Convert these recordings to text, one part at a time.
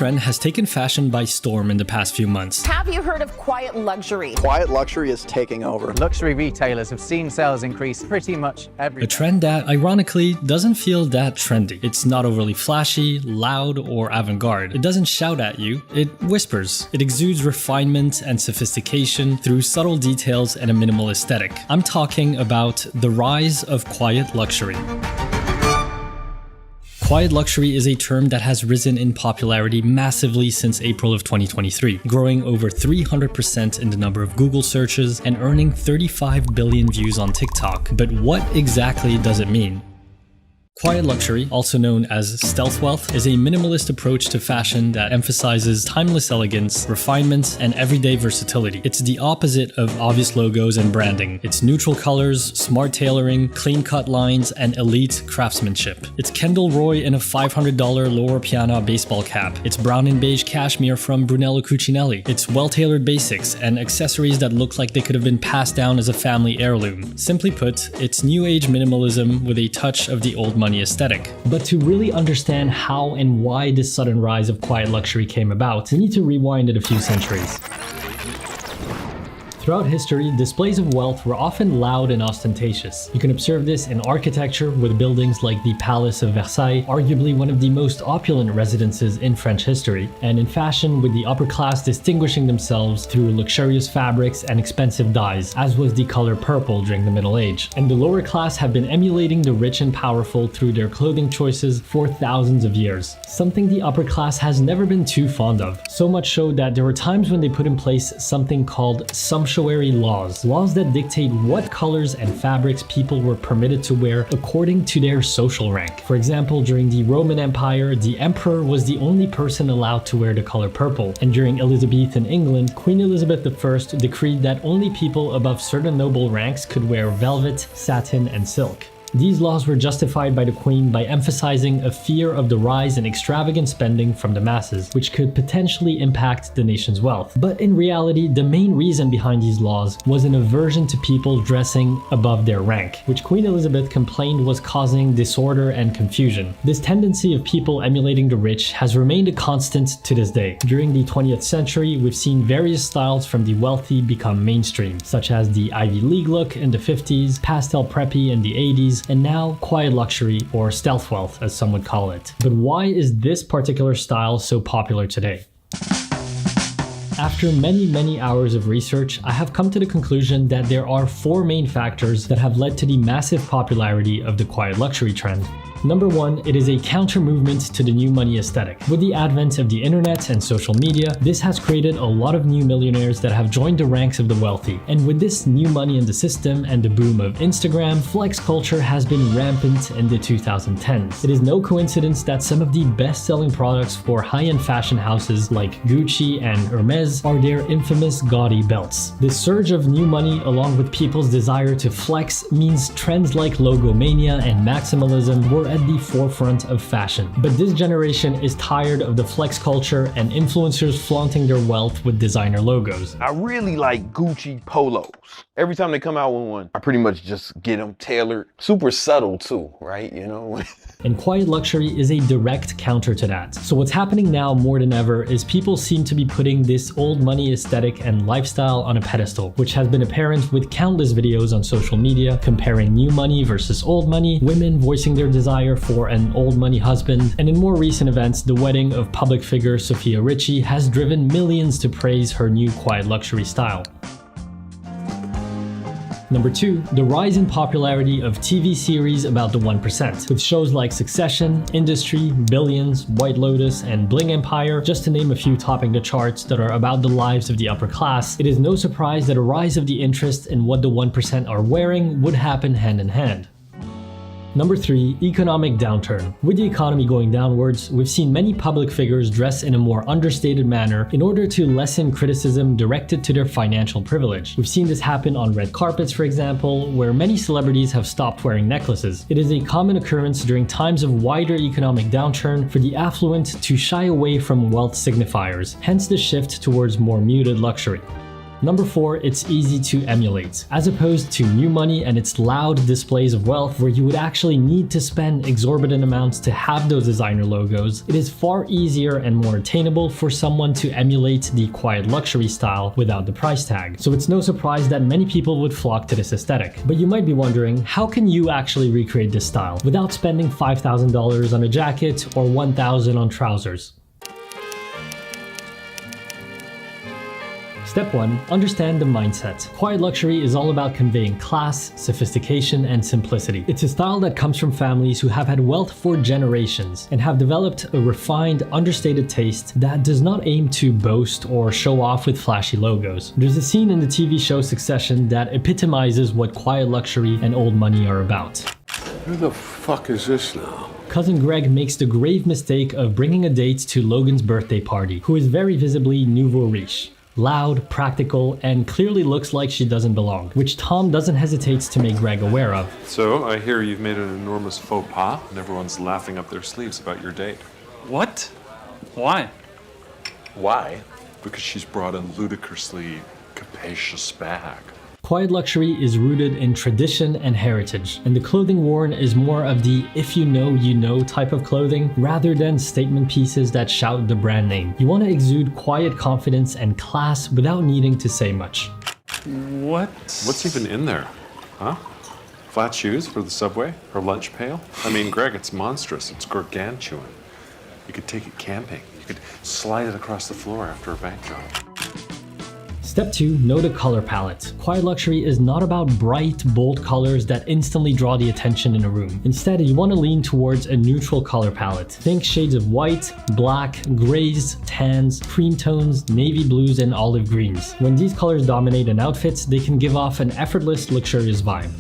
trend has taken fashion by storm in the past few months. Have you heard of quiet luxury? Quiet luxury is taking over. Luxury retailers have seen sales increase pretty much every A trend that, ironically, doesn't feel that trendy. It's not overly flashy, loud, or avant-garde. It doesn't shout at you, it whispers. It exudes refinement and sophistication through subtle details and a minimal aesthetic. I'm talking about the rise of quiet luxury. Quiet luxury is a term that has risen in popularity massively since April of 2023, growing over 300% in the number of Google searches and earning 35 billion views on TikTok. But what exactly does it mean? Quiet luxury, also known as stealth wealth, is a minimalist approach to fashion that emphasizes timeless elegance, refinement, and everyday versatility. It's the opposite of obvious logos and branding. It's neutral colors, smart tailoring, clean-cut lines, and elite craftsmanship. It's Kendall Roy in a $500 Loro Piana baseball cap. It's brown and beige cashmere from Brunello Cucinelli. It's well-tailored basics and accessories that look like they could have been passed down as a family heirloom. Simply put, it's new age minimalism with a touch of the old money aesthetic. But to really understand how and why this sudden rise of quiet luxury came about, we need to rewind it a few centuries. Throughout history, displays of wealth were often loud and ostentatious. You can observe this in architecture with buildings like the Palace of Versailles, arguably one of the most opulent residences in French history, and in fashion with the upper class distinguishing themselves through luxurious fabrics and expensive dyes, as was the color purple during the Middle Age. And the lower class have been emulating the rich and powerful through their clothing choices for thousands of years, something the upper class has never been too fond of. So much so that there were times when they put in place something called sumptuary laws that dictate what colors and fabrics people were permitted to wear according to their social rank. For example, during the Roman Empire, the emperor was the only person allowed to wear the color purple, and during Elizabethan England, Queen Elizabeth I decreed that only people above certain noble ranks could wear velvet, satin, and silk. These laws were justified by the Queen by emphasizing a fear of the rise in extravagant spending from the masses, which could potentially impact the nation's wealth. But in reality, the main reason behind these laws was an aversion to people dressing above their rank, which Queen Elizabeth complained was causing disorder and confusion. This tendency of people emulating the rich has remained a constant to this day. During the 20th century, we've seen various styles from the wealthy become mainstream, such as the Ivy League look in the 50s, pastel preppy in the 80s, and now quiet luxury, or stealth wealth as some would call it. But why is this particular style so popular today? After many hours of research, I have come to the conclusion that there are four main factors that have led to the massive popularity of the quiet luxury trend. Number one, it is a counter movement to the new money aesthetic. With the advent of the internet and social media, this has created a lot of new millionaires that have joined the ranks of the wealthy. And with this new money in the system and the boom of Instagram, flex culture has been rampant in the 2010s. It is no coincidence that some of the best-selling products for high-end fashion houses like Gucci and Hermes are their infamous gaudy belts. This surge of new money, along with people's desire to flex, means trends like logomania and maximalism were at the forefront of fashion. But this generation is tired of the flex culture and influencers flaunting their wealth with designer logos. I really like Gucci polos. Every time they come out with one, I pretty much just get them tailored. Super subtle too, right? You know? And quiet luxury is a direct counter to that. So what's happening now more than ever is people seem to be putting this old money aesthetic and lifestyle on a pedestal, which has been apparent with countless videos on social media comparing new money versus old money, women voicing their desire for an old money husband, and in more recent events, the wedding of public figure Sofia Richie has driven millions to praise her new quiet luxury style. Number two, the rise in popularity of TV series about the 1%, with shows like Succession, Industry, Billions, White Lotus, and Bling Empire, just to name a few topping the charts that are about the lives of the upper class. It is no surprise that a rise of the interest in what the 1% are wearing would happen hand in hand. Number three, economic downturn. With the economy going downwards, we've seen many public figures dress in a more understated manner in order to lessen criticism directed to their financial privilege. We've seen this happen on red carpets, for example, where many celebrities have stopped wearing necklaces. It is a common occurrence during times of wider economic downturn for the affluent to shy away from wealth signifiers, hence the shift towards more muted luxury. Number 4, it's easy to emulate. As opposed to new money and its loud displays of wealth where you would actually need to spend exorbitant amounts to have those designer logos, it is far easier and more attainable for someone to emulate the quiet luxury style without the price tag. So it's no surprise that many people would flock to this aesthetic. But you might be wondering, how can you actually recreate this style without spending $5,000 on a jacket or $1,000 on trousers? Step 1. Understand the mindset. Quiet luxury is all about conveying class, sophistication, and simplicity. It's a style that comes from families who have had wealth for generations and have developed a refined, understated taste that does not aim to boast or show off with flashy logos. There's a scene in the TV show Succession that epitomizes what quiet luxury and old money are about. Who the fuck is this now? Cousin Greg makes the grave mistake of bringing a date to Logan's birthday party, who is very visibly nouveau riche. Loud, practical, and clearly looks like she doesn't belong, which Tom doesn't hesitate to make Greg aware of. So, I hear you've made an enormous faux pas, and everyone's laughing up their sleeves about your date. What? Why? Why? Because she's brought a ludicrously capacious bag. Quiet luxury is rooted in tradition and heritage, and the clothing worn is more of the if you know, you know type of clothing, rather than statement pieces that shout the brand name. You want to exude quiet confidence and class without needing to say much. What's even in there? Huh? Flat shoes for the subway? Her lunch pail? I mean, Greg, it's monstrous. It's gargantuan. You could take it camping. You could slide it across the floor after a bank job. Step 2. Know the color palette. Quiet luxury is not about bright, bold colors that instantly draw the attention in a room. Instead, you want to lean towards a neutral color palette. Think shades of white, black, grays, tans, cream tones, navy blues, and olive greens. When these colors dominate an outfit, they can give off an effortless, luxurious vibe.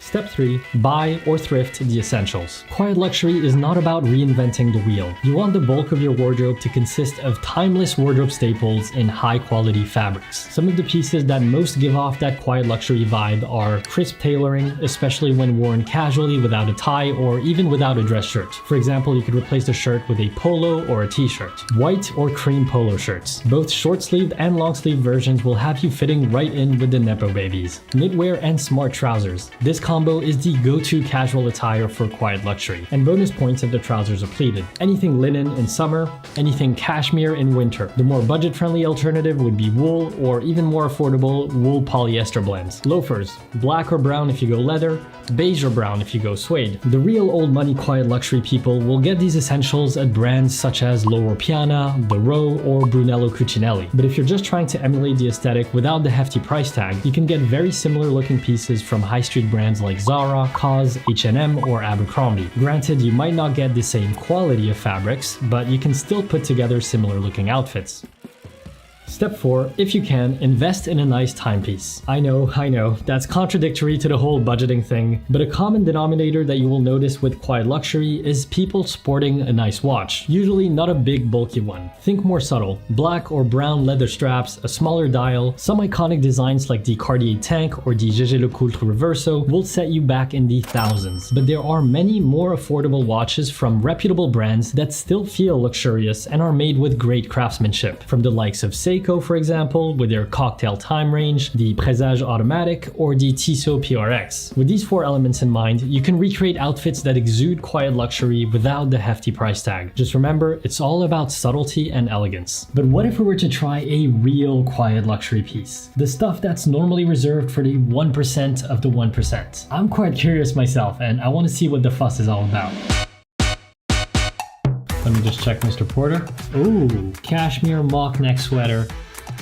Step 3. Buy or thrift the essentials. Quiet luxury is not about reinventing the wheel. You want the bulk of your wardrobe to consist of timeless wardrobe staples in high quality fabrics. Some of the pieces that most give off that quiet luxury vibe are crisp tailoring, especially when worn casually without a tie or even without a dress shirt. For example, you could replace the shirt with a polo or a t-shirt. White or cream polo shirts. Both short-sleeved and long-sleeved versions will have you fitting right in with the Nepo babies. Knitwear and smart trousers. This combo is the go-to casual attire for quiet luxury, and bonus points if the trousers are pleated. Anything linen in summer, anything cashmere in winter. The more budget-friendly alternative would be wool, or even more affordable, wool polyester blends. Loafers, black or brown if you go leather, beige or brown if you go suede. The real old money quiet luxury people will get these essentials at brands such as Loro Piana, The Row, or Brunello Cucinelli. But if you're just trying to emulate the aesthetic without the hefty price tag, you can get very similar looking pieces from high street brands like Zara, COS, H&M, or Abercrombie. Granted, you might not get the same quality of fabrics, but you can still put together similar looking outfits. Step 4. If you can, invest in a nice timepiece. I know, that's contradictory to the whole budgeting thing, but a common denominator that you will notice with quiet luxury is people sporting a nice watch, usually not a big bulky one. Think more subtle, black or brown leather straps, a smaller dial. Some iconic designs like the Cartier Tank or the Jaeger-LeCoultre Reverso will set you back in the thousands, but there are many more affordable watches from reputable brands that still feel luxurious and are made with great craftsmanship, from the likes of Seiko, for example, with their cocktail time range, the Presage Automatic, or the Tissot PRX. With these 4 elements in mind, you can recreate outfits that exude quiet luxury without the hefty price tag. Just remember, it's all about subtlety and elegance. But what if we were to try a real quiet luxury piece? The stuff that's normally reserved for the 1% of the 1%. I'm quite curious myself, and I want to see what the fuss is all about. Let me just check Mr. Porter. Ooh, cashmere mock neck sweater,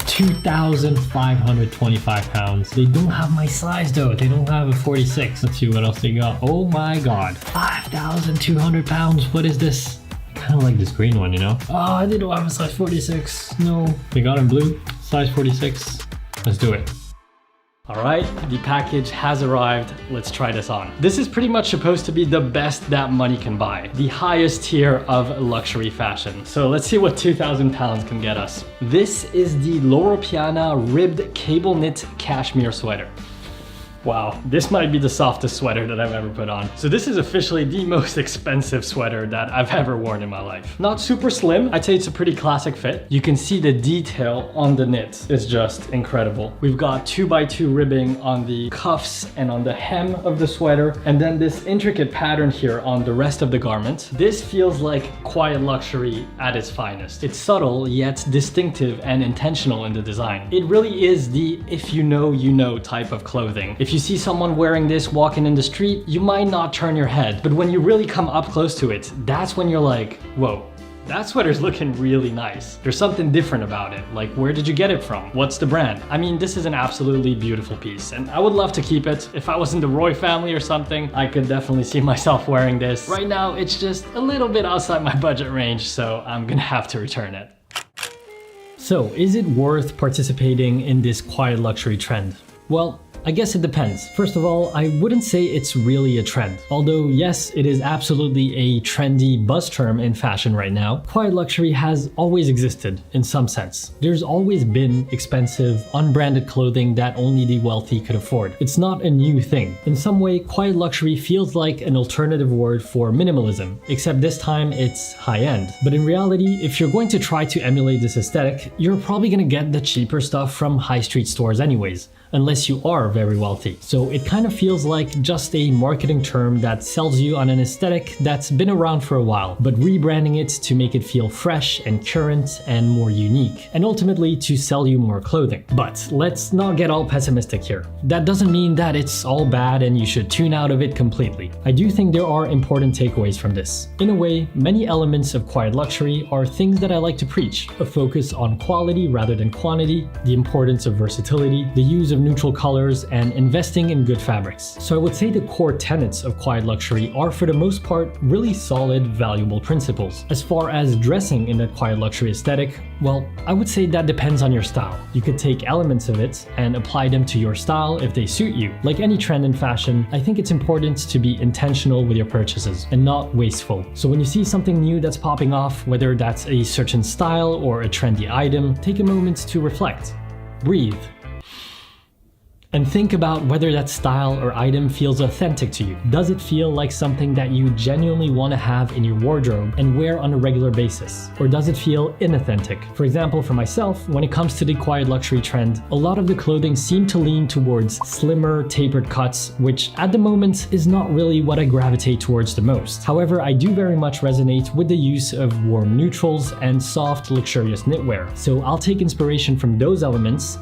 2,525 pounds. They don't have my size though. They don't have a 46. Let's see what else they got. Oh my god, 5,200 pounds. What is this? Kind of like this green one, you know? Oh, they don't have a size 46. No, they got in blue, size 46. Let's do it. All right, the package has arrived. Let's try this on. This is pretty much supposed to be the best that money can buy, the highest tier of luxury fashion. So let's see what 2,000 pounds can get us. This is the Loro Piana ribbed cable knit cashmere sweater. Wow, this might be the softest sweater that I've ever put on. So this is officially the most expensive sweater that I've ever worn in my life. Not super slim, I'd say it's a pretty classic fit. You can see the detail on the knit is just incredible. We've got 2x2 ribbing on the cuffs and on the hem of the sweater, and then this intricate pattern here on the rest of the garment. This feels like quiet luxury at its finest. It's subtle, yet distinctive and intentional in the design. It really is the if you know type of clothing. If you see someone wearing this walking in the street, you might not turn your head, but when you really come up close to it, that's when you're like, whoa, that sweater's looking really nice. There's something different about it. Like, where did you get it from? What's the brand? I mean, this is an absolutely beautiful piece, and I would love to keep it. If I was in the Roy family or something, I could definitely see myself wearing this. Right now, it's just a little bit outside my budget range, so I'm gonna have to return it. So, is it worth participating in this quiet luxury trend? Well, I guess it depends. First of all, I wouldn't say it's really a trend. Although yes, it is absolutely a trendy buzz term in fashion right now, quiet luxury has always existed in some sense. There's always been expensive, unbranded clothing that only the wealthy could afford. It's not a new thing. In some way, quiet luxury feels like an alternative word for minimalism, except this time it's high-end. But in reality, if you're going to try to emulate this aesthetic, you're probably gonna get the cheaper stuff from high street stores anyways, unless you are very wealthy. So it kind of feels like just a marketing term that sells you on an aesthetic that's been around for a while, but rebranding it to make it feel fresh and current and more unique, and ultimately to sell you more clothing. But let's not get all pessimistic here. That doesn't mean that it's all bad and you should tune out of it completely. I do think there are important takeaways from this. In a way, many elements of quiet luxury are things that I like to preach. A focus on quality rather than quantity, the importance of versatility, the use of neutral colors, and investing in good fabrics. So I would say the core tenets of quiet luxury are for the most part really solid, valuable principles. As far as dressing in that quiet luxury aesthetic, well, I would say that depends on your style. You could take elements of it and apply them to your style if they suit you. Like any trend in fashion, I think it's important to be intentional with your purchases and not wasteful. So when you see something new that's popping off, whether that's a certain style or a trendy item, take a moment to reflect. Breathe. And think about whether that style or item feels authentic to you. Does it feel like something that you genuinely want to have in your wardrobe and wear on a regular basis? Or does it feel inauthentic? For example, for myself, when it comes to the quiet luxury trend, a lot of the clothing seemed to lean towards slimmer, tapered cuts, which at the moment is not really what I gravitate towards the most. However, I do very much resonate with the use of warm neutrals and soft, luxurious knitwear. So I'll take inspiration from those elements